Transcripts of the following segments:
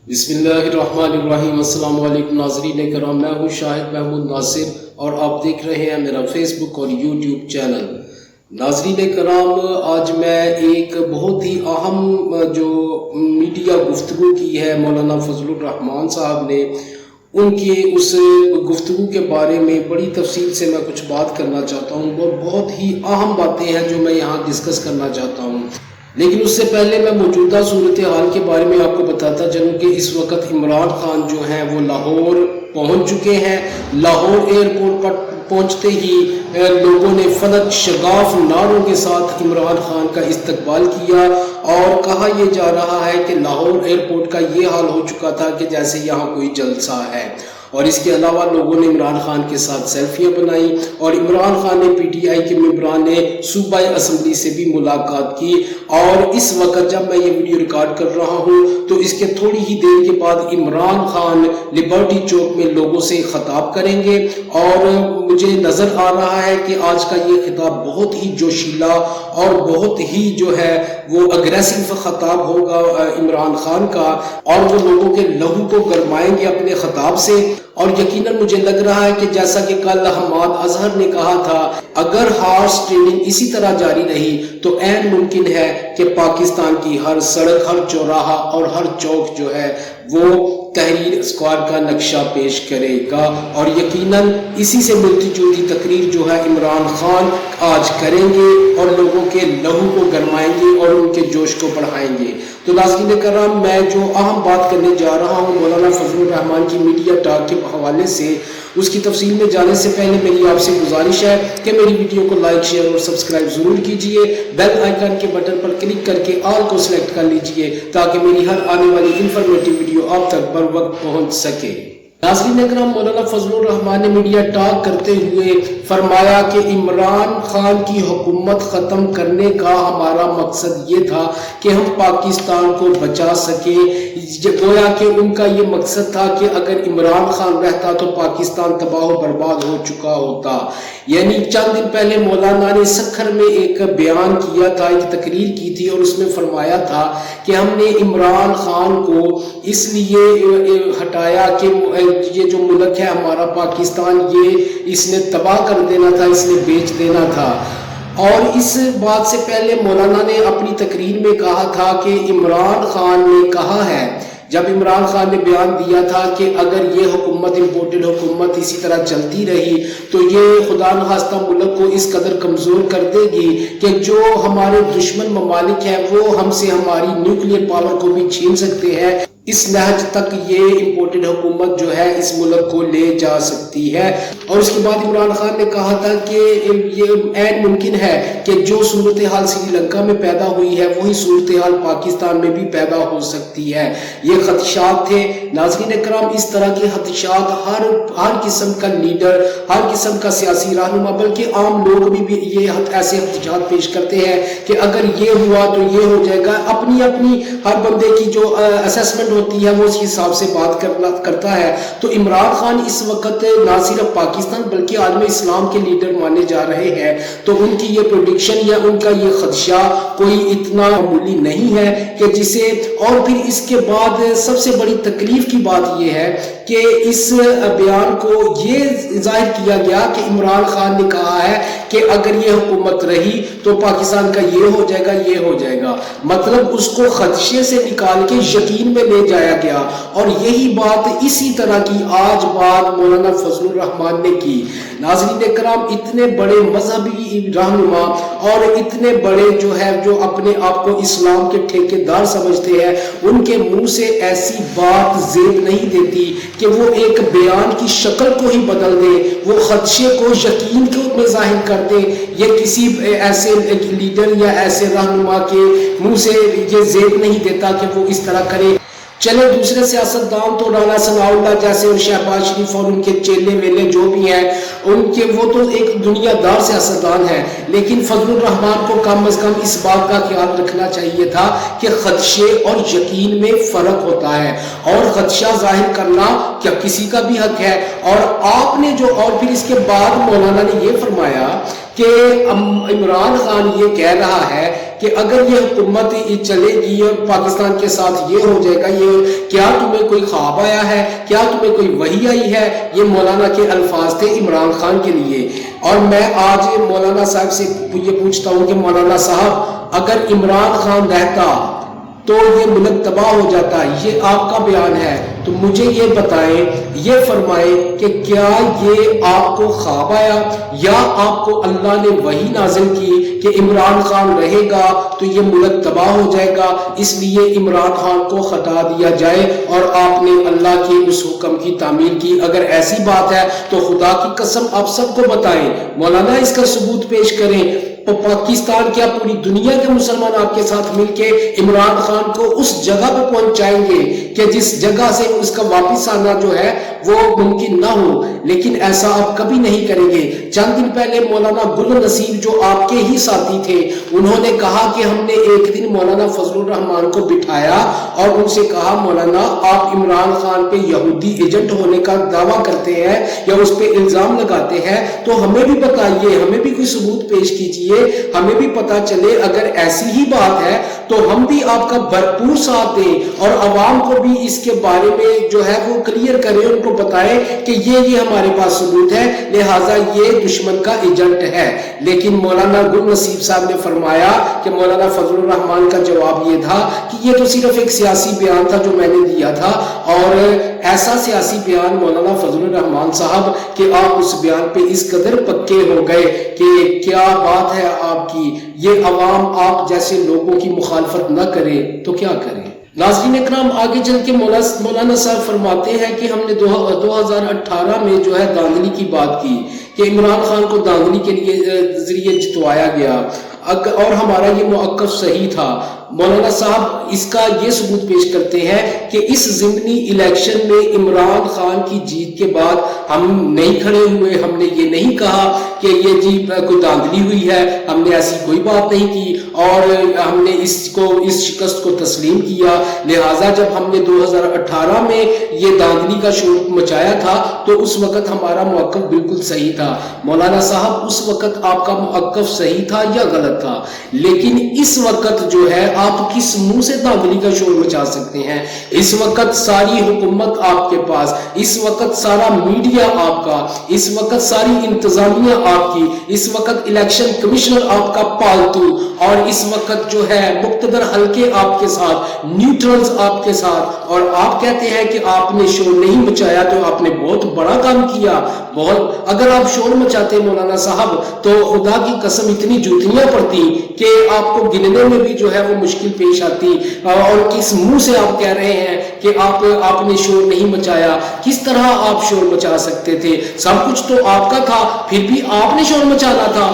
بسم اللہ الرحمن الرحیم۔ السلام علیکم ناظرین کرام، میں ہوں شاہد محمود ناصر اور آپ دیکھ رہے ہیں میرا فیس بک اور یوٹیوب چینل۔ ناظرین کرام، آج میں ایک بہت ہی اہم جو میڈیا گفتگو کی ہے مولانا فضل الرحمان صاحب نے، ان کی اس گفتگو کے بارے میں بڑی تفصیل سے میں کچھ بات کرنا چاہتا ہوں اور بہت ہی اہم باتیں ہیں جو میں یہاں ڈسکس کرنا چاہتا ہوں۔ لیکن اس سے پہلے میں موجودہ صورتحال کے بارے میں آپ کو بتاتا چلوں کہ اس وقت عمران خان جو ہیں وہ لاہور پہنچ چکے ہیں۔ لاہور ایئرپورٹ پر پہنچتے ہی لوگوں نے فلک شگاف نعروں کے ساتھ عمران خان کا استقبال کیا اور کہا یہ جا رہا ہے کہ لاہور ایئرپورٹ کا یہ حال ہو چکا تھا کہ جیسے یہاں کوئی جلسہ ہے۔ اور اس کے علاوہ لوگوں نے عمران خان کے ساتھ سیلفیاں بنائی اور عمران خان نے پی ٹی آئی کے ممبران نے صوبائی اسمبلی سے بھی ملاقات کی۔ اور اس وقت جب میں یہ ویڈیو ریکارڈ کر رہا ہوں تو اس کے تھوڑی ہی دیر کے بعد عمران خان لبرٹی چوک میں لوگوں سے خطاب کریں گے، اور مجھے نظر آ رہا ہے کہ آج کا یہ خطاب بہت ہی جوشیلا اور بہت ہی جو ہے وہ اگریسو خطاب ہوگا عمران خان کا، اور وہ لوگوں کے لہو کو گرمائیں گے اپنے خطاب سے۔ اور یقیناً مجھے لگ رہا ہے کہ جیسا کہ کل حماد اظہر نے کہا تھا، اگر ہارس ٹریڈنگ اسی طرح جاری رہی تو عین ممکن ہے کہ پاکستان کی ہر سڑک، ہر چوراہا اور ہر چوک جو ہے وہ تحریر اسکواڈ کا نقشہ پیش کرے گا، اور یقیناً اسی سے ملتی جلتی تقریر جو ہے عمران خان آج کریں گے اور لوگوں کے لہو کو گرمائیں گے اور ان کے جوش کو بڑھائیں گے۔ تو ناظرین کرام، میں جو اہم بات کرنے جا رہا ہوں مولانا فضل الرحمان کی میڈیا ٹاک کے حوالے سے، اس کی تفصیل میں جانے سے پہلے میری آپ سے گزارش ہے کہ میری ویڈیو کو لائک، شیئر اور سبسکرائب ضرور کیجئے۔ بیل آئیکن کے بٹن پر کلک کر کے آل کو سلیکٹ کر لیجئے تاکہ میری ہر آنے والی انفارمیٹیو ویڈیو آپ تک بر وقت پہنچ سکے۔ ناظرین اکرام، مولانا فضل الرحمان نے میڈیا ٹاک کرتے ہوئے فرمایا کہ عمران خان کی حکومت ختم کرنے کا ہمارا مقصد یہ تھا کہ ہم پاکستان کو بچا سکیں۔ گویا کہ ان کا یہ مقصد تھا کہ اگر عمران خان رہتا تو پاکستان تباہ و برباد ہو چکا ہوتا۔ یعنی چند دن پہلے مولانا نے سکھر میں ایک بیان کیا تھا، ایک تقریر کی تھی، اور اس میں فرمایا تھا کہ ہم نے عمران خان کو اس لیے ہٹایا کہ یہ جو ملک ہے ہمارا پاکستان، یہ اس نے تباہ کر دینا تھا، اس نے بیچ دینا تھا۔ اور اس بات سے پہلے مولانا نے اپنی تقریر میں کہا تھا کہ عمران خان نے کہا ہے، جب عمران خان نے بیان دیا تھا کہ اگر یہ حکومت، امپورٹڈ حکومت اسی طرح چلتی رہی تو یہ خدا نخواستہ ملک کو اس قدر کمزور کر دے گی کہ جو ہمارے دشمن ممالک ہیں وہ ہم سے ہماری نیوکلیر پاور کو بھی چھین سکتے ہیں، اس نہج تک یہ امپورٹڈ حکومت جو ہے اس ملک کو لے جا سکتی ہے۔ اور اس کے بعد عمران خان نے کہا تھا کہ یہ عین ممکن ہے کہ جو صورتحال سری لنکا میں پیدا ہوئی ہے وہی صورتحال پاکستان میں بھی پیدا ہو سکتی ہے۔ یہ خدشات تھے۔ ناظرین اکرام، اس طرح کے خدشات ہر قسم کا لیڈر، ہر قسم کا سیاسی رہنما، بلکہ عام لوگ بھی یہ ایسے خدشات پیش کرتے ہیں کہ اگر یہ ہوا تو یہ ہو جائے گا۔ اپنی ہر بندے کی جو اسیسمنٹ ہوتی ہے وہ اس حساب سے بات کرتا ہے۔ تو عمران خان اس وقت نہ صرف پاکستان بلکہ عالم اسلام کے لیڈر مانے جا رہے ہیں، تو ان کی یہ پریڈکشن یا ان کا یہ خدشہ کوئی اتنا معمولی نہیں ہے کہ جسے، اور پھر اس کے بعد سب سے بڑی تکلیف کی بات یہ ہے کہ اس بیان کو یہ ظاہر کیا گیا کہ عمران خان نے کہا ہے کہ اگر یہ حکومت رہی تو پاکستان کا یہ ہو جائے گا، یہ ہو جائے گا۔ مطلب اس کو خدشے سے نکال کے یقین میں لے جایا گیا، اور یہی بات اسی طرح کی آج بات مولانا فضل الرحمان نے کی۔ ناظرین کرام، اتنے بڑے مذہبی رہنما اور اتنے بڑے جو ہے جو اپنے آپ کو اسلام کے ٹھیکیدار سمجھتے ہیں، ان کے منہ سے ایسی بات زیب نہیں دیتی کہ وہ ایک بیان کی شکل کو ہی بدل دے، وہ خدشے کو یقین میں ظاہر کر دے۔ یہ کسی ایسے لیڈر یا ایسے رہنما کے منہ سے یہ زیب نہیں دیتا کہ وہ اس طرح کرے۔ چلے دوسرے سیاستدان تو رانا ثناء اللہ جیسے اور شہباز شریف اور ان کے چیلے ویلے جو بھی ہیں، ان کے وہ تو ایک دنیا دار سیاستدان ہیں، لیکن فضل الرحمان کو کم از کم اس بات کا خیال رکھنا چاہیے تھا کہ خدشے اور یقین میں فرق ہوتا ہے، اور خدشہ ظاہر کرنا کیا کسی کا بھی حق ہے۔ اور آپ نے جو، اور پھر اس کے بعد مولانا نے یہ فرمایا کہ عمران خان یہ کہہ رہا ہے کہ اگر یہ حکومت چلے گی اور پاکستان کے ساتھ یہ ہو جائے گا، یہ کیا تمہیں کوئی خواب آیا ہے؟ کیا تمہیں کوئی وحی آئی ہے؟ یہ مولانا کے الفاظ تھے عمران خان کے لیے۔ اور میں آج مولانا صاحب سے یہ پوچھتا ہوں کہ مولانا صاحب اگر عمران خان رہتا تو یہ ملک تباہ ہو جاتا، یہ آپ کا بیان ہے، تو مجھے یہ بتائیں، یہ فرمائیں کہ کیا یہ آپ کو خواب آیا یا آپ کو اللہ نے وحی نازل کی کہ عمران خان رہے گا تو یہ ملک تباہ ہو جائے گا، اس لیے عمران خان کو ہٹا دیا جائے اور آپ نے اللہ کے اس حکم کی تعمیل کی؟ اگر ایسی بات ہے تو خدا کی قسم آپ سب کو بتائیں، مولانا اس کا ثبوت پیش کریں۔ پاکستان کیا پوری دنیا کے مسلمان آپ کے ساتھ مل کے عمران خان کو اس جگہ پہ پہنچائیں گے کہ جس جگہ سے اس کا واپس آنا جو ہے وہ ممکن نہ ہو؟ لیکن ایسا آپ کبھی نہیں کریں گے۔ چند دن پہلے مولانا گل نصیب جو آپ کے ہی ساتھی تھے، انہوں نے کہا کہ ہم نے ایک دن مولانا فضل الرحمان کو بٹھایا اور ان سے کہا مولانا آپ عمران خان پہ یہودی ایجنٹ ہونے کا دعویٰ کرتے ہیں یا اس پہ الزام لگاتے ہیں، تو ہمیں بھی بتائیے، ہمیں بھی کوئی ثبوت پیش کیجیے، ہمیں بھی پتا چلے۔ اگر ایسی ہی بات ہے تو ہم بھی آپ کا بھرپور ساتھ دیں اور عوام کو بھی اس کے بارے میں جو ہے وہ کلیئر کریں، ان کو بتائیں کہ یہ ہمارے پاس ثبوت ہے، لہٰذا یہ دشمن کا ایجنٹ ہے۔ لیکن مولانا گل نصیب صاحب نے فرمایا کہ مولانا فضل الرحمان کا جواب یہ تھا کہ یہ تو صرف ایک سیاسی بیان تھا جو میں نے دیا تھا، اور ایسا سیاسی بیان مولانا فضل الرحمان صاحب کہ آپ اس بیان پہ اس قدر پکے ہو گئے کہ کیا بات ہے آپ کی، یہ عوام آپ جیسے لوگوں کی مخالفت نہ کرے تو کیا کرے؟ ناظرین اکرام، آگے چل کے مولانا صاحب فرماتے ہیں کہ ہم نے 2018 میں جو ہے دھاندلی کی بات کی کہ عمران خان کو دھاندلی کے ذریعے جتوایا گیا اور ہمارا یہ موقف صحیح تھا۔ مولانا صاحب اس کا یہ ثبوت پیش کرتے ہیں کہ اس ضمنی الیکشن میں عمران خان کی جیت کے بعد ہم نہیں کھڑے ہوئے، ہم نے یہ نہیں کہا کہ یہ جی کوئی دھاندلی ہوئی ہے، ہم نے ایسی کوئی بات نہیں کی اور ہم نے اس شکست کو تسلیم کیا۔ لہٰذا جب ہم نے 2018 میں یہ دھاندلی کا شور مچایا تھا تو اس وقت ہمارا موقف بالکل صحیح تھا۔ مولانا صاحب اس وقت آپ کا موقف صحیح تھا یا غلط تھا؟ لیکن اس وقت جو ہے آپ کس منہ سے دھاندلی کا شور مچا سکتے ہیں؟ اس وقت ساری حکومت آپ کے پاس، اس وقت سارا میڈیا آپ کا، اس وقت ساری انتظامیہ آپ کی، اس وقت الیکشن کمشنر آپ کا پالتو، اور اس وقت جو ہے مقتدر حلقے آپ کے ساتھ، نیوٹرلز آپ کے ساتھ، اور آپ کہتے ہیں کہ آپ نے شور نہیں مچایا تو آپ نے بہت بڑا کام کیا۔ اگر آپ شور مچاتے مولانا صاحب تو خدا کی قسم اتنی جوتیاں پڑتی کہ آپ کو گننے میں بھی جو ہے وہ مشکل پیش آتی، اور کس منہ سے آپ کہہ رہے ہیں کہ آپ نے شور نہیں مچایا؟ کس طرح آپ شور مچا سکتے تھے؟ سب کچھ تو آپ کا تھا، پھر بھی آپ نے شور مچانا تھا۔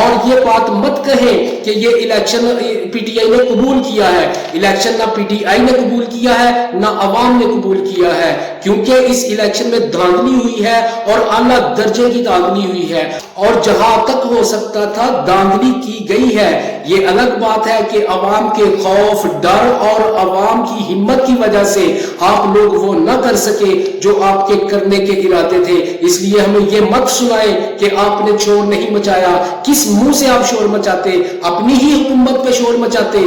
اور یہ بات مت کہیں کہ یہ الیکشن پی ٹی آئی نے قبول کیا ہے، الیکشن نہ پی ٹی آئی نے قبول کیا ہے نہ عوام نے قبول کیا ہے، کیونکہ اس الیکشن میں دھاندلی ہوئی ہے اور اعلیٰ درجے کی دھاندلی ہوئی ہے، اور جہاں تک ہو سکتا تھا دھاندلی کی گئی ہے۔ یہ الگ بات ہے کہ عوام کے خوف، ڈر اور عوام کی ہمت کی وجہ سے آپ لوگ وہ نہ کر سکے جو آپ کے کرنے کے ارادے تھے، اس لیے ہمیں یہ مت سنائیں کہ آپ نے شور نہیں مچایا۔ کس منہ سے آپ شور مچاتے؟ اپنی ہی حکومت پہ شور مچاتے۔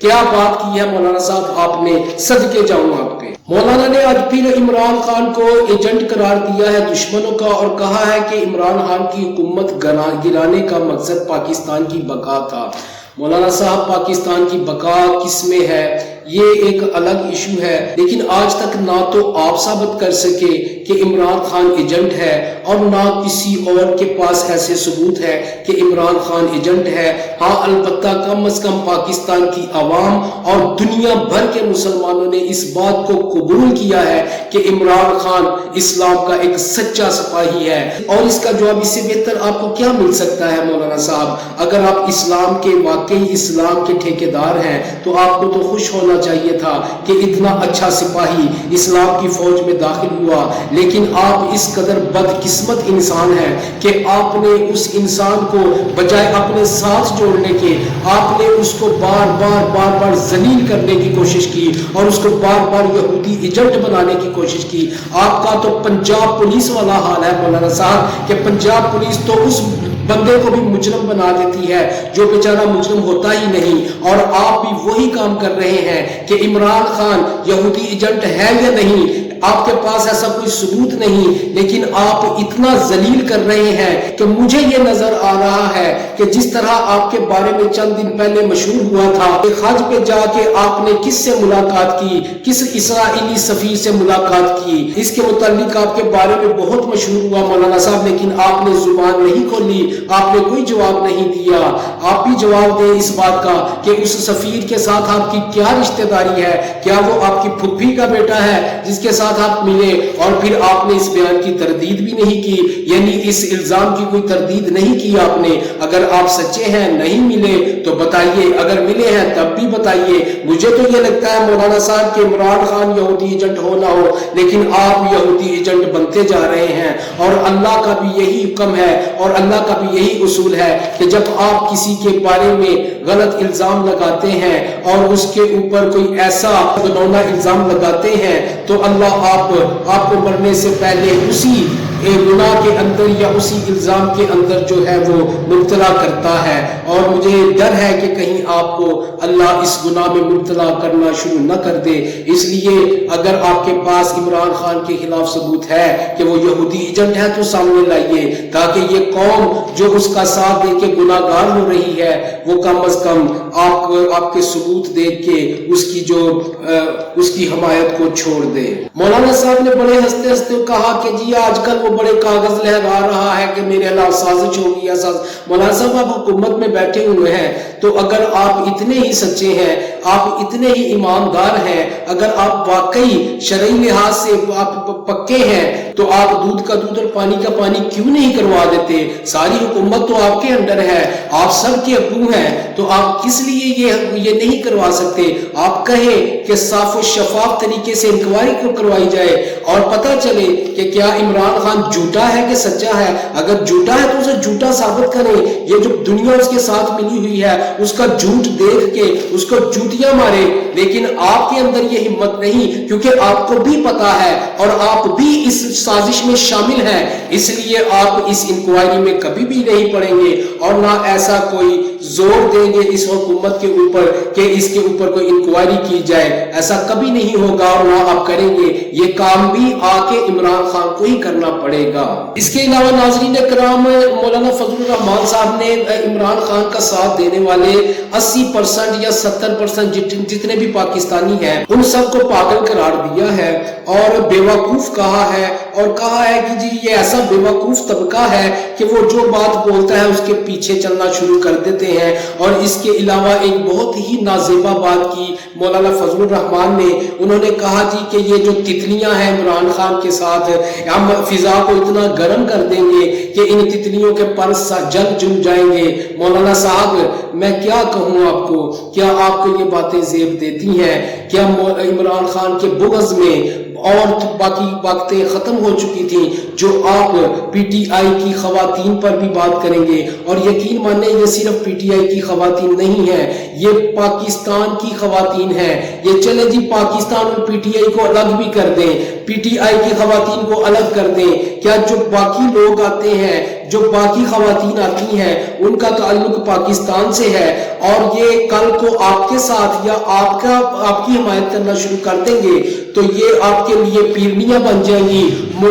کیا بات کی ہے مولانا صاحب آپ نے، صدقے جاؤں آپ کے۔ مولانا نے آج پھر عمران خان کو ایجنٹ قرار دیا ہے دشمنوں کا، اور کہا ہے کہ عمران خان کی حکومت گرانے کا مقصد پاکستان کی بقا تھا۔ مولانا صاحب پاکستان کی بقا کس میں ہے یہ ایک الگ ایشو ہے، لیکن آج تک نہ تو آپ ثابت کر سکے کہ عمران خان ایجنٹ ہے، اور نہ کسی اور کے پاس ایسے ثبوت ہے کہ عمران خان ایجنٹ ہے۔ ہاں البتہ کم از کم پاکستان کی عوام اور دنیا بھر کے مسلمانوں نے اس بات کو قبول کیا ہے کہ عمران خان اسلام کا ایک سچا سپاہی ہے، اور اس کا جواب اس سے بہتر آپ کو کیا مل سکتا ہے مولانا صاحب؟ اگر آپ اسلام کے واقعی اسلام کے ٹھیکیدار ہیں تو آپ کو تو خوش ہونا چاہیے تھا کہ اتنا اچھا سپاہی اسلام کی فوج میں داخل ہوا، لیکن آپ اس قدر بدقسمت انسان ہیں کہ آپ نے اس انسان کو بجائے اپنے ساتھ جوڑنے کے، آپ نے اس کو بار بار ذلیل کرنے کی کوشش کی اور اس کو بار بار یہودی ایجنٹ بنانے کی کوشش کی۔ آپ کا تو پنجاب پولیس والا حال ہے مولانا صاحب کہ پنجاب پولیس تو اس بندے کو بھی مجرم بنا دیتی ہے جو بیچارہ مجرم ہوتا ہی نہیں۔ اور آپ بھی وہی کام کر رہے ہیں کہ عمران خان یہودی ایجنٹ ہے یا نہیں، آپ کے پاس ایسا کوئی ثبوت نہیں، لیکن آپ اتنا ذلیل کر رہے ہیں کہ مجھے یہ نظر آ رہا ہے کہ جس طرح آپ کے بارے میں چند دن پہلے مشہور ہوا تھا کہ حج پہ جا کے آپ نے کس سے ملاقات کی، کس اسرائیلی سفیر سے ملاقات کی، اس کے متعلق آپ کے بارے میں بہت مشہور ہوا مولانا صاحب، لیکن آپ نے زبان نہیں کھولی، آپ نے کوئی جواب نہیں دیا۔ آپ بھی جواب دیں اس بات کا کہ اس سفیر کے ساتھ آپ کی کیا رشتہ داری ہے، کیا وہ آپ کی پھپھی کا بیٹا ہے جس کے ساتھ آپ ملے؟ اور پھر آپ نے اس بیان کی تردید بھی نہیں کی، یعنی اس الزام کی کوئی تردید نہیں کی آپ نے۔ اگر آپ سچے ہیں نہیں ملے تو بتائیے، اگر ملے ہیں تب بھی بتائیے۔ مجھے تو یہ لگتا ہے مولانا صاحب کہ عمران خان یہودی ایجنٹ ہو نہ ہو، لیکن آپ یہودی ایجنٹ بنتے جا رہے ہیں، اور اللہ کا بھی یہی حکم ہے اور اللہ کا بھی یہی اصول ہے کہ جب آپ کسی کے بارے میں غلط الزام لگاتے ہیں اور اس کے اوپر کوئی ایسا گنونا الزام لگاتے ہیں تو اللہ آپ کو مرنے سے پہلے اسی گناہ کے اندر یا اسی الزام کے اندر جو ہے وہ مبتلا کرتا ہے۔ اور مجھے ڈر ہے کہ کہیں آپ کو اللہ اس گناہ میں مبتلا کرنا شروع نہ کر دے۔ اس لیے اگر آپ کے پاس عمران خان کے خلاف ثبوت ہے کہ وہ یہودی ایجنٹ ہے تو سامنے لائیے، تاکہ یہ قوم جو اس کا ساتھ دے کے گناہ گار ہو رہی ہے وہ کم از کم آپ کے ثبوت دیکھ کے اس کی حمایت کو چھوڑ دے۔ مولانا صاحب نے بڑے ہنستے ہنستے کہا کہ جی آج کل وہ بڑے کاغذ لہرا رہا ہے کہ میرے خلاف سازش ہوگی یا مولانا صاحب آپ حکومت میں بیٹھے ہوئے ہیں، تو اگر آپ اتنے ہی سچے ہیں، آپ اتنے ہی ایماندار ہیں، اگر آپ واقعی شرعی لحاظ سے آپ پکے ہیں تو آپ دودھ کا دودھ اور پانی کا پانی کیوں نہیں کروا دیتے؟ ساری حکومت تو آپ کے انڈر ہے، آپ سب کے ابو ہیں، تو آپ کس لیے یہ نہیں کروا سکتے؟ آپ کہیں کہ صاف و شفاف طریقے سے انکوائری کو کروائی جائے اور پتہ چلے کہ کیا عمران خان جھوٹا ہے کہ سچا ہے۔ اگر جھوٹا ہے تو اسے جھوٹا ثابت کریں، یہ جو دنیا اس کے ساتھ ملی ہوئی ہے اس کا جھوٹ دیکھ کے اس کو جھوٹیاں مارے، لیکن آپ کے اندر یہ ہمت نہیں، کیونکہ آپ کو بھی پتا ہے اور آپ بھی اس سازش میں شامل ہیں، اس لیے آپ اس انکوائری میں کبھی بھی نہیں پڑیں گے اور نہ ایسا کوئی زور دیں گے اس حکومت کے اوپر کہ اس کے اوپر کوئی انکوائری کی جائے، ایسا کبھی نہیں ہوگا اور نہ آپ کریں گے۔ یہ کام بھی آ کے عمران خان کو ہی کرنا پڑے گا۔ اس کے علاوہ ناظرین کرام، مولانا فضل الرحمان صاحب نے عمران خان کا ساتھ دینے والے 80% یا 70% جتنے بھی پاکستانی ہیں ان سب کو پاگل قرار دیا ہے اور بیوقوف کہا ہے، اور کہا ہے کہ جی یہ ایسا بیوقوف طبقہ ہے کہ وہ جو بات بولتا ہے اس کے پیچھے چلنا شروع کر دیتے ہیں۔ اور اس کے علاوہ ایک بہت ہی نازیبا بات کی مولانا فضل الرحمان نے، انہوں نے کہا جی کہ یہ جو تتلیاں ہیں عمران خان کے ساتھ، ہم فضا کو اتنا گرم کر دیں گے کہ ان تتلیوں کے پر جل جائیں گے۔ مولانا صاحب میں کیا کہوں آپ کو، کیا آپ کو یہ باتیں زیب دیتی ہیں؟ کیا عمران خان کے بغض میں اور باقی باتیں ختم ہو چکی تھیں جو آپ پی ٹی آئی کی خواتین پر بھی بات کریں گے؟ اور یقین مانیں یہ صرف پی ٹی آئی کی خواتین نہیں ہیں، یہ پاکستان کی خواتین ہیں۔ یہ چلے جی پاکستان اور پی ٹی آئی کو الگ بھی کر دیں، پی ٹی آئی کی خواتین کو الگ کر دیں، کیا جو باقی لوگ آتے ہیں، جو باقی خواتین آتی ہیں، ان کا تعلق پاکستان سے ہے اور یہ کل کو آپ کے ساتھ یا آپ کی حمایت کرنا شروع کر دیں گے تو یہ آپ کے لیے پیرنیاں بن جائیں گی،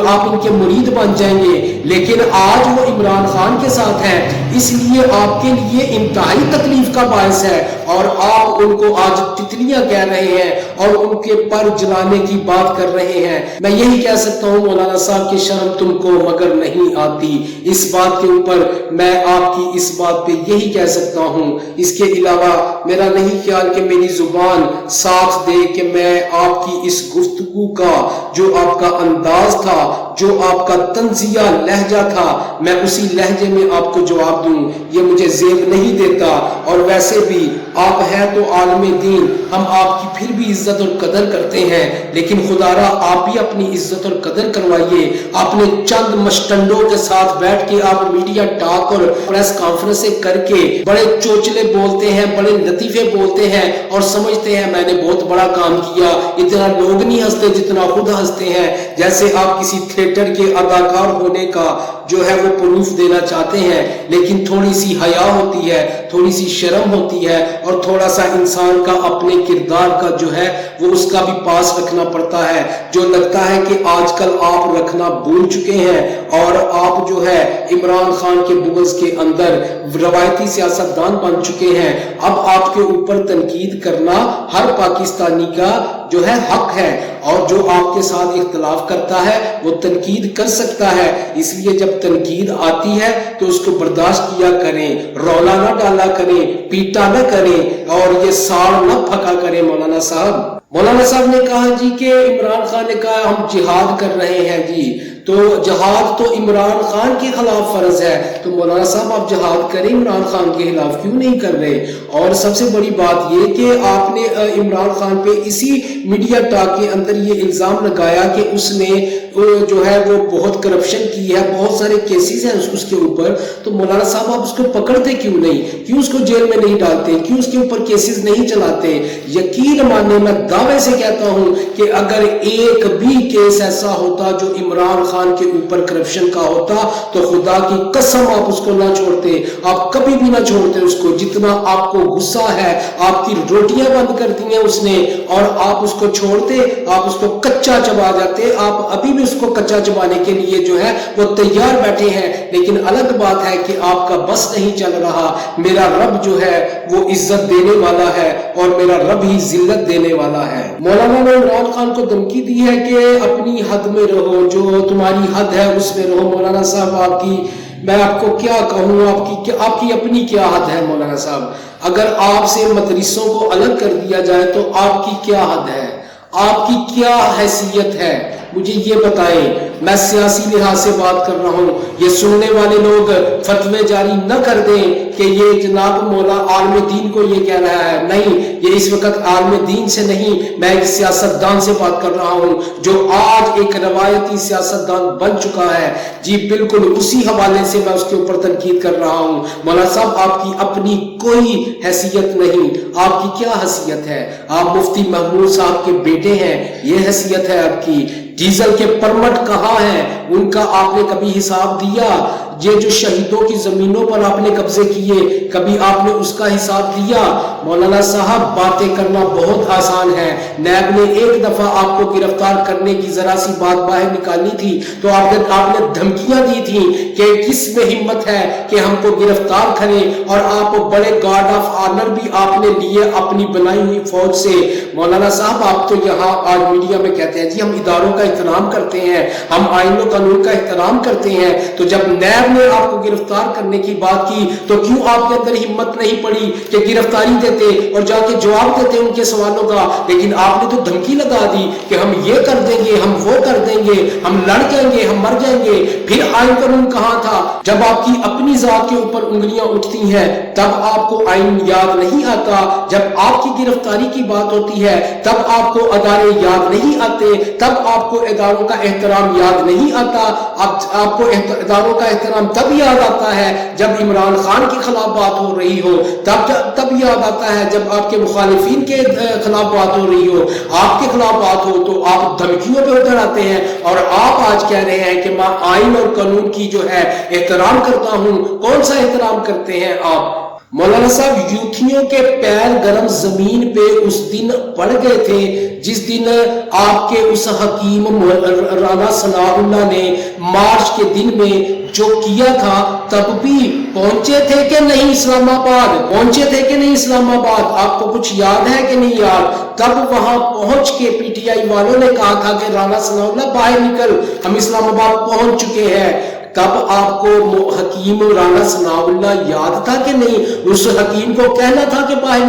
آپ ان کے مرید بن جائیں گے۔ لیکن آج وہ عمران خان کے ساتھ ہیں، اس لیے آپ کے لیے انتہائی تکلیف کا باعث ہے اور آپ ان کو آج تتلیاں کہہ رہے ہیں اور ان کے پر جلانے کی بات کر رہے ہیں۔ میں یہی کہہ سکتا ہوں مولانا صاحب کی شرم تم کو مگر نہیں آتی۔ اس بات کے اوپر میں آپ کی اس بات پہ یہی کہہ سکتا ہوں، اس کے علاوہ میرا نہیں خیال کہ میری زبان ساتھ دے کہ میں آپ کی اس گفتگو کا جو آپ کا انداز تھا، جو آپ کا طنزیہ لہجہ تھا، میں اسی لہجے میں آپ کو جواب دوں، یہ مجھے زیب نہیں دیتا۔ اور ویسے بھی آپ ہیں تو عالم دین، ہم آپ کی پھر بھی عزت اور قدر کرتے ہیں، لیکن خدا را آپ بھی اپنی عزت اور قدر کروائیے۔ آپ نے چند مشٹنڈوں کے ساتھ بیٹھ کے آپ میڈیا ٹاک اور پریس کانفرنسیں کر کے بڑے چوچلے بولتے ہیں، بڑے لطیفے بولتے ہیں اور سمجھتے ہیں میں نے بہت بڑا کام کیا۔ اتنا لوگ نہیں ہنستے جتنا خود ہنستے ہیں، جیسے آپ کسی تھیٹر کے اداکار ہونے کا جو ہے وہ پروف دینا چاہتے ہیں، لیکن تھوڑی سی حیا ہوتی ہے، تھوڑی سی شرم ہوتی ہے، اور تھوڑا سا انسان کا اپنے کردار کا جو ہے وہ اس کا بھی پاس رکھنا پڑتا ہے، جو لگتا ہے کہ آج کل آپ رکھنا بھول چکے ہیں، اور آپ جو ہے عمران خان کے بغض کے اندر روایتی سیاستدان بن چکے ہیں۔ اب آپ کے اوپر تنقید کرنا ہر پاکستانی کا جو ہے حق ہے، اور جو آپ کے ساتھ اختلاف کرتا ہے وہ تنقید کر سکتا ہے، اس لیے جب تنقید آتی ہے تو اس کو برداشت کیا کریں، رولا نہ ڈالا کریں، پیٹا نہ کریں، اور یہ ساڑ نہ پھکا کریں۔ مولانا صاحب نے کہا جی کہ عمران خان نے کہا ہم جہاد کر رہے ہیں جی، تو جہاد تو عمران خان کے خلاف فرض ہے، تو مولانا صاحب آپ جہاد کریں، عمران خان کے خلاف کیوں نہیں کر رہے؟ اور سب سے بڑی بات یہ کہ آپ نے عمران خان پہ اسی میڈیا ٹاک کے اندر یہ الزام لگایا کہ اس نے جو ہے وہ بہت کرپشن کی ہے، بہت سارے کیسز ہیں اس کے اوپر، تو مولانا صاحب آپ اس کو پکڑتے کیوں نہیں؟ کیوں اس کو جیل میں نہیں ڈالتے؟ کیوں اس کے اوپر کیسز نہیں چلاتے؟ یقین ماننے میں دعوے سے کہتا ہوں کہ اگر ایک بھی کیس ایسا ہوتا جو عمران خان کے اوپر کرپشن کا ہوتا تو خدا کی قسم آپ اس کو نہ چھوڑتے، آپ کبھی بھی نہ چھوڑتے اس کو۔ جتنا آپ کو غصہ ہے، آپ کی روٹیاں بند کر دی ہیں اس نے، اور آپ اس کو چھوڑتے، آپ اس کو کچا چبا جاتے۔ آپ ابھی بھی اس کو کچا چبانے کے لیے جو ہے وہ تیار بیٹھے ہیں، لیکن الگ بات ہے کہ آپ کا بس نہیں چل رہا۔ میرا رب جو ہے وہ عزت دینے والا ہے، اور میرا رب ہی ذلت دینے والا ہے۔ مولانا نے عمران خان کو دھمکی دی ہے کہ اپنی حد میں رہو، جو تمہاری حد ہے اس میں رہو۔ مولانا صاحب آپ کی، میں آپ کو کیا کہوں، آپ کی اپنی کیا حد ہے مولانا صاحب؟ اگر آپ سے مدرسوں کو الگ کر دیا جائے تو آپ کی کیا حد ہے، آپ کی کیا حیثیت ہے؟ مجھے یہ بتائیں۔ میں سیاسی لحاظ سے بات کر رہا ہوں، یہ سننے والے لوگ فتوے جاری نہ کر دیں کہ یہ جناب مولا عالم دین کو یہ کہہ رہا ہے، نہیں، یہ اس وقت عالم دین سے نہیں، میں ایک سیاستدان سے بات کر رہا ہوں جو آج ایک روایتی سیاستدان بن چکا ہے جی، بالکل اسی حوالے سے میں اس کے اوپر تنقید کر رہا ہوں۔ مولانا صاحب آپ کی اپنی کوئی حیثیت نہیں، آپ کی کیا حیثیت ہے؟ آپ مفتی محمود صاحب کے بیٹے ہیں، یہ حیثیت ہے آپ کی۔ ڈیزل کے پرمٹ کہاں ہیں؟ ان کا آپ نے کبھی حساب دیا؟ یہ جو شہیدوں کی زمینوں پر آپ نے قبضے کیے، کبھی آپ نے اس کا حساب دیا؟ مولانا صاحب باتیں کرنا بہت آسان ہے۔ نیب نے ایک دفعہ آپ کو گرفتار کرنے کی ذرا سی بات باہر نکالنی تھی تو آپ نے دھمکیاں دی تھی کہ کس میں ہمت ہے کہ ہم کو گرفتار کریں، اور آپ بڑے گارڈ آف آنر بھی آپ نے لیے اپنی بنائی ہوئی فوج سے۔ مولانا صاحب آپ تو یہاں آج میڈیا میں کہتے ہیں جی ہم اداروں کا احترام کرتے ہیں، ہم آئین و قانون کا احترام کرتے ہیں، تو جب نیب نے آپ کو گرفتار کرنے کی بات کی تو کیوں آپ کے اندر ہمت نہیں پڑی کہ گرفتاری دیتے اور جا کے جواب دیتے ان کے سوالوں کا؟ لیکن آپ نے تو دھمکی لگا دی کہ ہم یہ کر دیں گے، ہم وہ کر دیں گے، ہم لڑ جائیں گے، ہم مر جائیں گے۔ پھر آئین قانون کہاں تھا؟ جب آپ کی اپنی ذات کے اوپر انگلیاں اٹھتی ہیں تب آپ کو آئین یاد نہیں آتا، جب آپ کی گرفتاری کی بات ہوتی ہے تب آپ کو ادارے یاد نہیں آتے، تب آپ کو اداروں کا احترام یاد نہیں آتا۔ آپ کو اداروں کا احترام تب یاد آتا ہے جب عمران خان کے خلاف بات ہو رہی ہو، تب یاد آتا ہے جب آپ کے مخالفین کے خلاف بات ہو رہی ہو، آپ کے خلاف بات ہو تو آپ دھمکیوں پہ اتر آتے ہیں، اور آپ آج کہہ رہے ہیں کہ میں آئین اور قانون کی جو ہے احترام کرتا ہوں۔ کون سا احترام کرتے ہیں آپ؟ مولانا صاحب یوتھیوں کے پیر گرم زمین پہ اس دن پڑ گئے تھے جس دن آپ کے اس حکیم رانا ثناء اللہ نے مارچ کے دن میں جو کیا تھا، تب بھی پہنچے تھے کہ نہیں اسلام آباد؟ پہنچے تھے کہ نہیں اسلام آباد؟ آپ کو کچھ یاد ہے کہ نہیں یاد؟ تب وہاں پہنچ کے پی ٹی آئی والوں نے کہا تھا کہ رانا ثناء اللہ باہر نکل، ہم اسلام آباد پہنچ چکے ہیں۔ تب آپ کو حکیم رانا ثناء اللہ یاد تھا کہ نہیں؟ اس حکیم کو کہنا تھا کہ باہر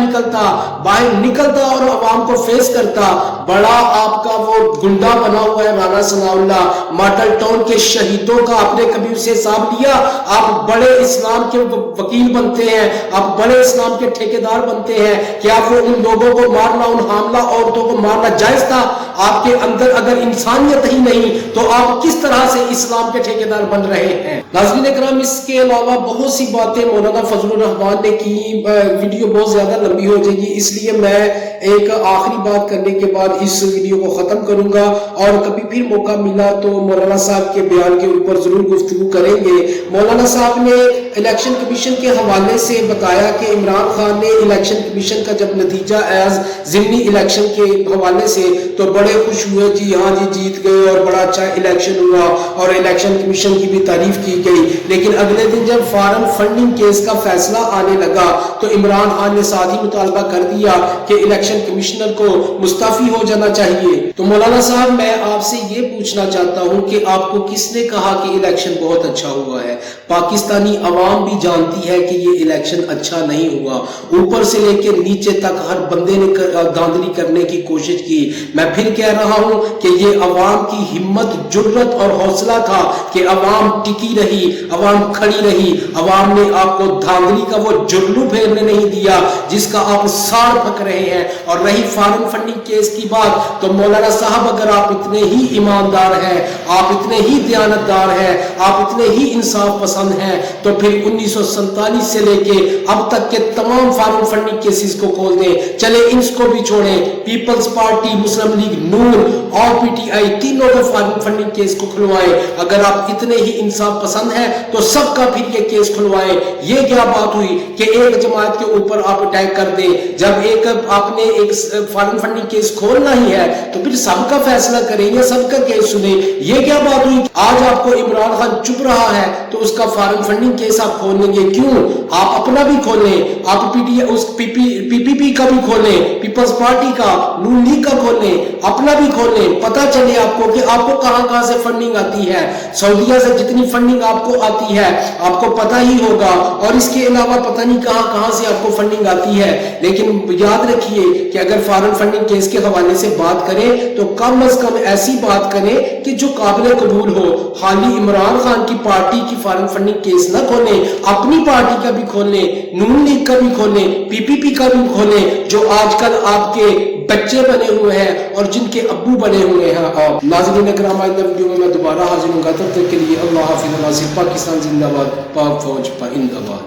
نکلتا اور عوام کو فیس کرتا۔ بڑا آپ کا وہ گنڈا بنا ہوا ہے رانا ثناء اللہ، ماڈل ٹاؤن کے شہیدوں کا آپ نے کبھی اسے حساب لیا؟ آپ بڑے اسلام کے وکیل بنتے ہیں، آپ بڑے اسلام کے ٹھیکیدار بنتے ہیں، کیا وہ ان لوگوں کو مارنا، ان حاملہ عورتوں کو مارنا جائز تھا؟ آپ کے اندر اگر انسانیت ہی نہیں تو آپ کس طرح سے اسلام کے ٹھیکیدار بن رہے رہے ہیں۔ ناظرین اکرام، اس کے علاوہ بہت سی باتیں مولانا فضل الرحمان نے کی، ویڈیو بہت زیادہ لمبی ہو جائے گی، اس لیے میں ایک آخری بات کرنے کے بعد اس ویڈیو کو ختم کروں گا، اور کبھی پھر موقع ملا تو مولانا صاحب کے بیان کے اوپر ضرور گفتگو کریں گے۔ مولانا صاحب نے الیکشن کمیشن کے حوالے سے بتایا کہ عمران خان نے الیکشن کمیشن کا جب نتیجہ ایز ضمنی الیکشن کے حوالے سے تو بڑے خوش ہوئے، جی ہاں جی جیت گئے اور بڑا اچھا الیکشن ہوا اور الیکشن کمیشن کی بھی تعریف کی گئی، لیکن اگلے دن جب فارم فنڈنگ کیس کا فیصلہ آنے لگا تو عمران خان نے ساتھ ہی مطالبہ کر دیا کہ الیکشن کمشنر کو مستعفی ہو جانا چاہیے۔ تو مولانا صاحب، میں آپ سے یہ پوچھنا چاہتا ہوں کہ آپ کو کس نے کہا کہ الیکشن بہت اچھا ہوا ہے؟ پاکستانی عوام بھی جانتی ہے کہ یہ الیکشن اچھا نہیں ہوا، اوپر سے لے کے نیچے تک ہر بندے نے دھاندلی کرنے کی کوشش کی۔ میں پھر کہہ رہا ہوں کہ یہ عوام کی ہمت، جرت اور حوصلہ تھا کہ عوام ٹکی رہی، عوام کھڑی رہی، عوام نے آپ کو دھاندلی کا وہ جرلو پھیرنے نہیں دیا جس کا آپ ساڑ پھک رہے ہیں۔ اور رہی فارم فنڈنگ کیس کی بات، تو مولانا صاحب اگر آپ اتنے ہی ایماندار ہیں، آپ اتنے ہی دیانتدار ہیں، آپ اتنے ہی انصاف پسند ہیں، تو پھر 1947 سے لے کے اب تک کے تمام فارم فنڈنگ کیسز کو کھول دیں، چلے ان کو بھی چھوڑیں، پیپلز پارٹی، مسلم لیگ نون اور پی ٹی آئی تینوں کو فارم فنڈنگ کیس کو کھلوائیں۔ اگر آپ اتنے ہی انصاف پسند ہیں تو سب کا پھر یہ کیس کھلوائیں۔ یہ کیا بات ہوئی کہ ایک جماعت کے اوپر آپ اٹیک کر دیں؟ جب ایک آپ نے ایک فارم فنڈنگ کیس کھولنا ہی ہے تو پھر سب کا فیصلہ کریں یا سب کا کیس سنیں۔ یہ کیا بات ہوئی؟ آج آپ کو عمران خان چپ رہا ہے تو اس کا فارم فنڈنگ کیس آپ کھول لیں گے؟ کیوں؟ آپ اپنا بھی کھولیں، آپ پی پی کا بھی کھولیں، پیپلز پارٹی کا، نون لیگ کا کھولیں، اپنا بھی کھولیں، پتہ چلے آپ کو کہ آپ کو کہاں سے فنڈنگ آتی ہے۔ سعودیہ سے جتنی فنڈنگ آپ کو آتی ہے آپ کو پتہ ہی ہوگا، اور اس کے علاوہ پتہ نہیں کہاں سے آپ کو فنڈنگ آتی ہے۔ لیکن یاد رکھیے کہ اگر فارم فنڈنگ کیس کے حوالے سے بات کریں تو کم از کم ایسی بات کریں کہ جو قابل قبول ہو۔ خالی عمران خان کی پارٹی کی فارم فنڈنگ کیس نہ کھولیں، اپنی پارٹی کا بھی کھولیں، نون لیگ کا بھی کھولیں، پی کا بھی کھولیں، جو آج کل آپ کے بچے بنے ہوئے ہیں اور جن کے ابو بنے ہوئے ہیں آپ۔ ناظرین اکرام، آئندہ ویڈیو میں دوبارہ حاضر ہوں گا، تب تک کے لیے اللہ حافظ۔ ناصر پاکستان زندہ باد، پاک فوج پائندہ باد۔